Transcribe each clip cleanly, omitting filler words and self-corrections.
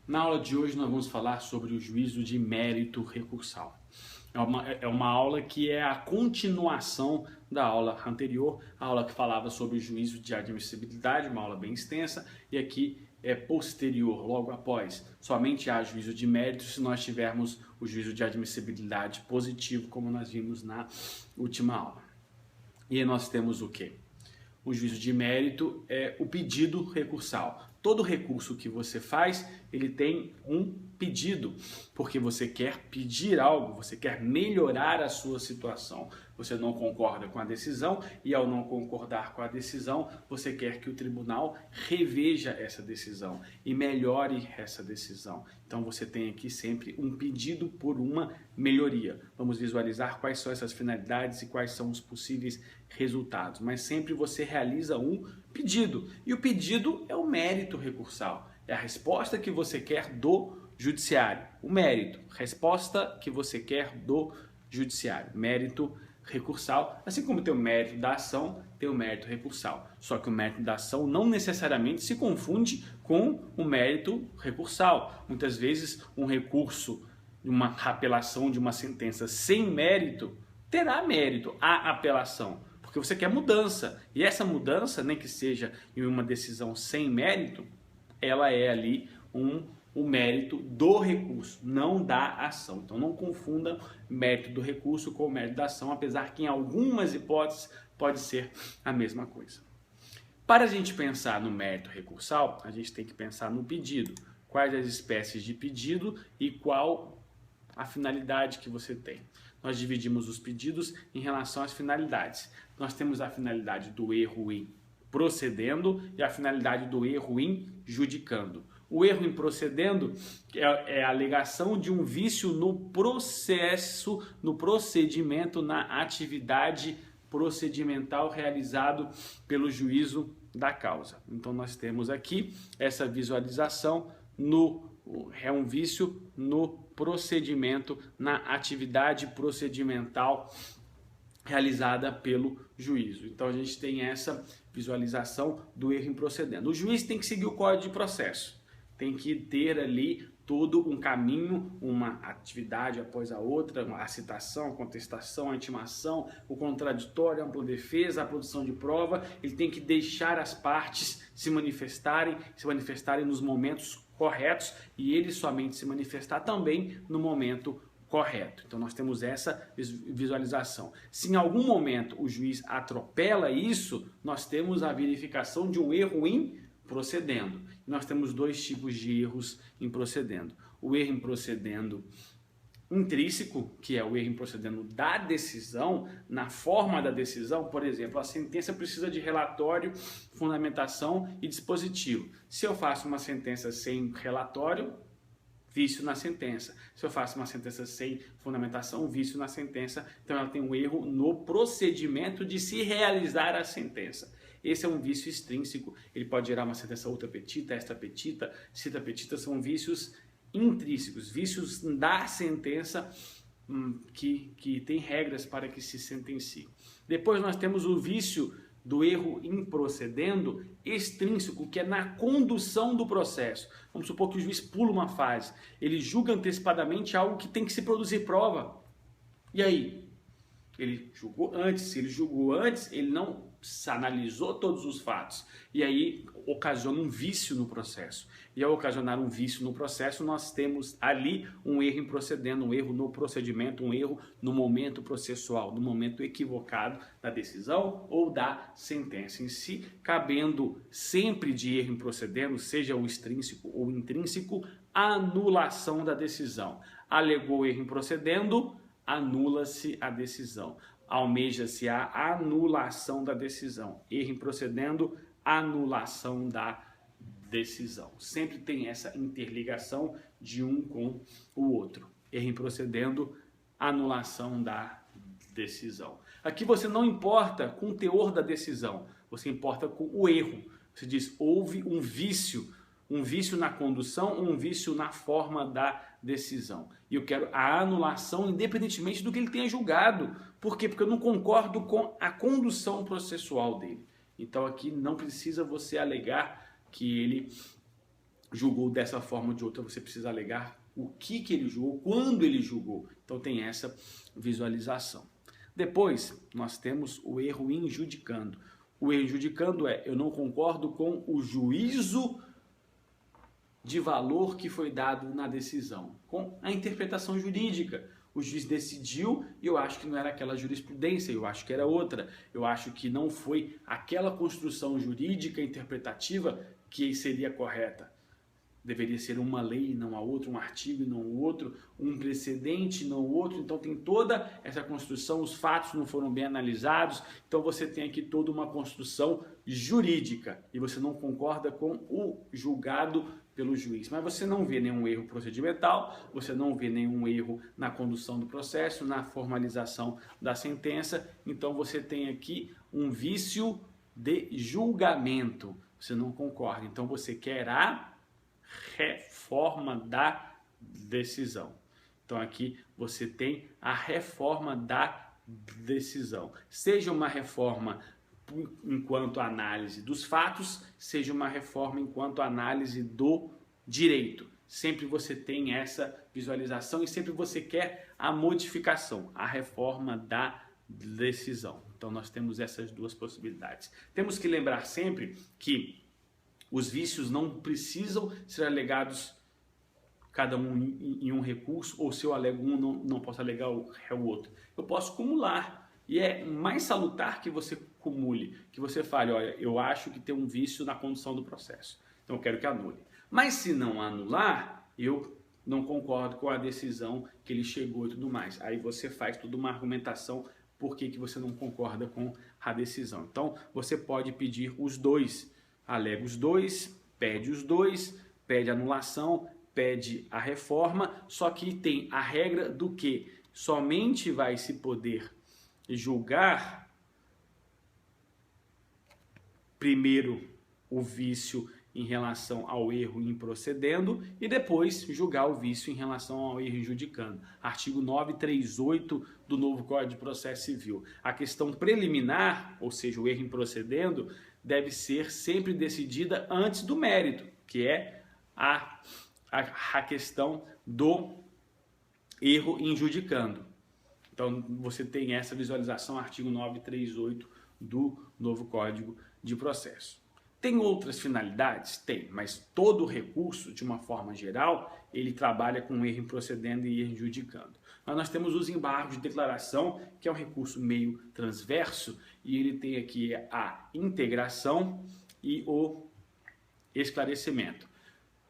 Na aula de hoje nós vamos falar sobre o juízo de mérito recursal. É uma aula que é a continuação da aula anterior, a aula que falava sobre o juízo de admissibilidade, uma aula bem extensa, e aqui é posterior, logo após. Somente há juízo de mérito se nós tivermos o juízo de admissibilidade positivo, como nós vimos na última aula. E aí nós temos o quê? O juízo de mérito é o pedido recursal. Todo recurso que você faz, ele tem um pedido, porque você quer pedir algo, você quer melhorar a sua situação. Você não concorda com a decisão e ao não concordar com a decisão, você quer que o tribunal reveja essa decisão e melhore essa decisão. Então você tem aqui sempre um pedido por uma melhoria. Vamos visualizar quais são essas finalidades e quais são os possíveis resultados. Mas sempre você realiza um pedido. E o pedido é o mérito recursal. É a resposta que você quer do judiciário. O mérito, resposta que você quer do judiciário. Mérito recursal, assim como tem o mérito da ação, tem o mérito recursal. Só que o mérito da ação não necessariamente se confunde com o mérito recursal. Muitas vezes um recurso, uma apelação de uma sentença sem mérito, terá mérito a apelação, porque você quer mudança. E essa mudança, nem que seja em uma decisão sem mérito, ela é ali o mérito do recurso, não da ação. Então não confunda mérito do recurso com o mérito da ação, apesar que em algumas hipóteses pode ser a mesma coisa. Para a gente pensar no mérito recursal, a gente tem que pensar no pedido. Quais as espécies de pedido e qual a finalidade que você tem. Nós dividimos os pedidos em relação às finalidades. Nós temos a finalidade do erro em procedendo e a finalidade do erro em judicando. O erro em procedendo é a alegação de um vício no processo, no procedimento, na atividade procedimental realizado pelo juízo da causa. Então nós temos aqui essa visualização é um vício no procedimento, na atividade procedimental realizada pelo juízo. Então a gente tem essa visualização do erro em procedendo. O juiz tem que seguir o Código de Processo, tem que ter ali todo um caminho, uma atividade após a outra, a citação, a contestação, a intimação, o contraditório, a ampla defesa, a produção de prova. Ele tem que deixar as partes se manifestarem nos momentos corretos e ele somente se manifestar também no momento correto. Então nós temos essa visualização. Se em algum momento o juiz atropela isso, nós temos a verificação de um erro em procedendo. Nós temos dois tipos de erros em procedendo. O erro em procedendo intrínseco, que é o erro em procedendo da decisão, na forma da decisão. Por exemplo, a sentença precisa de relatório, fundamentação e dispositivo. Se eu faço uma sentença sem relatório, vício na sentença. Se eu faço uma sentença sem fundamentação, vício na sentença. Então ela tem um erro no procedimento de se realizar a sentença. Esse é um vício extrínseco. Ele pode gerar uma sentença ultra petita, extra petita, cita petita. São vícios intrínsecos, vícios da sentença que tem regras para que se sentencie. Depois nós temos o vício do erro em procedendo extrínseco, que é na condução do processo. Vamos supor que o juiz pula uma fase, ele julga antecipadamente algo que tem que se produzir prova. E aí? Ele julgou antes, se ele julgou antes, ele não analisou todos os fatos. E aí ocasiona um vício no processo. E ao ocasionar um vício no processo, nós temos ali um erro em procedendo, um erro no procedimento, um erro no momento processual, no momento equivocado da decisão ou da sentença em si, cabendo sempre de erro em procedendo, seja o extrínseco ou intrínseco, a anulação da decisão. Alegou erro em procedendo, anula-se a decisão. Almeja-se a anulação da decisão. Erro em procedendo, anulação da decisão. Sempre tem essa interligação de um com o outro. Erro em procedendo, anulação da decisão. Aqui você não importa com o teor da decisão, você importa com o erro. Você diz, houve um vício na condução, um vício na forma da decisão. E eu quero a anulação independentemente do que ele tenha julgado. Por quê? Porque eu não concordo com a condução processual dele. Então aqui não precisa você alegar que ele julgou dessa forma ou de outra, você precisa alegar o que ele julgou, quando ele julgou. Então tem essa visualização. Depois, nós temos o erro injudicando. O erro injudicando é: eu não concordo com o juízo de valor que foi dado na decisão, com a interpretação jurídica. O juiz decidiu e eu acho que não era aquela jurisprudência, eu acho que era outra. Eu acho que não foi aquela construção jurídica interpretativa que seria correta. Deveria ser uma lei, não a outra, um artigo e não o outro, um precedente e não o outro. Então tem toda essa construção, os fatos não foram bem analisados, então você tem aqui toda uma construção jurídica e você não concorda com o julgado pelo juiz. Mas você não vê nenhum erro procedimental, você não vê nenhum erro na condução do processo, na formalização da sentença, então você tem aqui um vício de julgamento. Você não concorda, então você quer a reforma da decisão. Então aqui você tem a reforma da decisão. Seja uma reforma enquanto análise dos fatos, seja uma reforma enquanto análise do direito. Sempre você tem essa visualização e sempre você quer a modificação, a reforma da decisão. Então nós temos essas duas possibilidades. Temos que lembrar sempre que os vícios não precisam ser alegados cada um em um recurso, ou se eu alego um, não posso alegar o outro. Eu posso acumular, e é mais salutar que você acumule, que você fale: olha, eu acho que tem um vício na condução do processo, então eu quero que anule. Mas se não anular, eu não concordo com a decisão que ele chegou e tudo mais. Aí você faz toda uma argumentação por que você não concorda com a decisão. Então você pode pedir os dois. Alega os dois, pede anulação, pede a reforma, só que tem a regra do que somente vai se poder julgar primeiro o vício em relação ao erro improcedendo e depois julgar o vício em relação ao erro injudicando. Artigo 938 do novo Código de Processo Civil. A questão preliminar, ou seja, o erro improcedendo, deve ser sempre decidida antes do mérito, que é a questão do erro injudicando. Então, você tem essa visualização, artigo 938 do novo Código de Processo. Tem outras finalidades? Tem, mas todo recurso, de uma forma geral, ele trabalha com erro improcedendo e erro injudicando. Mas nós temos os embargos de declaração, que é um recurso meio transverso, e ele tem aqui a integração e o esclarecimento.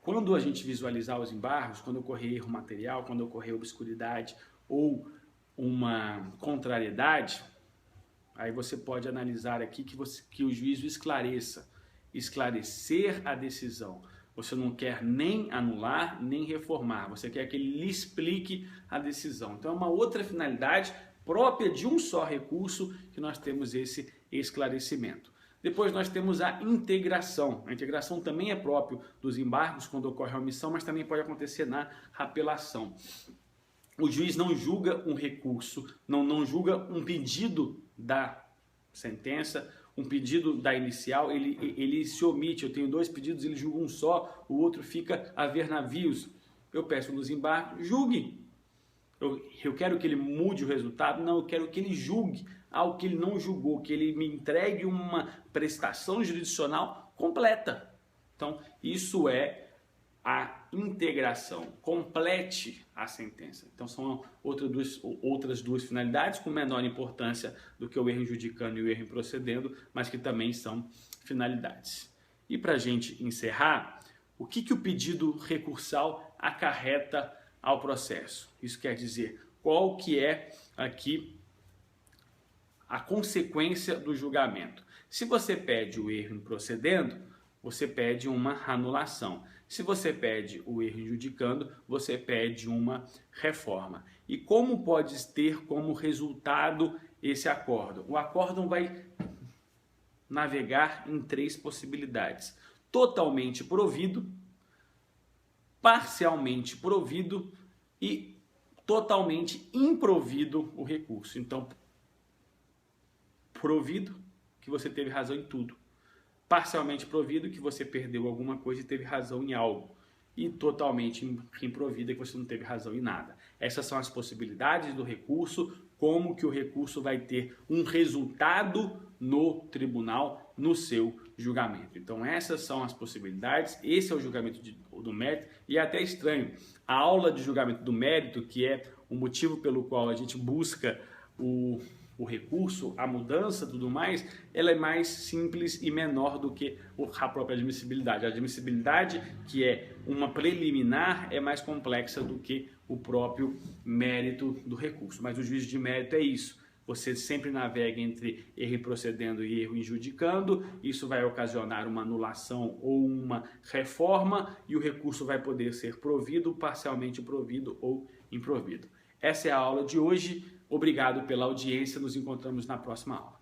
Quando a gente visualizar os embargos, quando ocorrer erro material, quando ocorrer obscuridade ou uma contrariedade, aí você pode analisar aqui que o juízo esclarecer a decisão. Você não quer nem anular, nem reformar. Você quer que ele lhe explique a decisão. Então é uma outra finalidade própria de um só recurso que nós temos esse esclarecimento. Depois nós temos a integração. A integração também é próprio dos embargos quando ocorre a omissão, mas também pode acontecer na apelação. O juiz não julga um recurso, não julga um pedido da sentença, um pedido da inicial, ele se omite. Eu tenho dois pedidos, ele julga um só, o outro fica a ver navios. Eu peço nos embargos, julgue. Eu quero que ele mude o resultado? Não, eu quero que ele julgue algo que ele não julgou, que ele me entregue uma prestação jurisdicional completa. Então, isso é a integração, complete a sentença. Então são outras duas finalidades com menor importância do que o erro injudicando e o erro improcedendo, mas que também são finalidades. E para a gente encerrar, o que o pedido recursal acarreta ao processo? Isso quer dizer, qual que é aqui a consequência do julgamento? Se você pede o erro improcedendo, você pede uma anulação. Se você pede o erro injudicando, você pede uma reforma. E como pode ter como resultado esse acórdão? O acórdão vai navegar em três possibilidades: totalmente provido, parcialmente provido e totalmente improvido o recurso. Então, provido, que você teve razão em tudo. parcialmente provido, que você perdeu alguma coisa e teve razão em algo, e totalmente improvida, que você não teve razão em nada. Essas são as possibilidades do recurso, como que o recurso vai ter um resultado no tribunal, no seu julgamento. Então essas são as possibilidades, esse é o julgamento do mérito, e é até estranho, a aula de julgamento do mérito, que é o motivo pelo qual a gente busca o recurso, a mudança, tudo mais, ela é mais simples e menor do que a própria admissibilidade. A admissibilidade, que é uma preliminar, é mais complexa do que o próprio mérito do recurso. Mas o juízo de mérito é isso. Você sempre navega entre erro improcedendo e erro injudicando, isso vai ocasionar uma anulação ou uma reforma e o recurso vai poder ser provido, parcialmente provido ou improvido. Essa é a aula de hoje. Obrigado pela audiência, nos encontramos na próxima aula.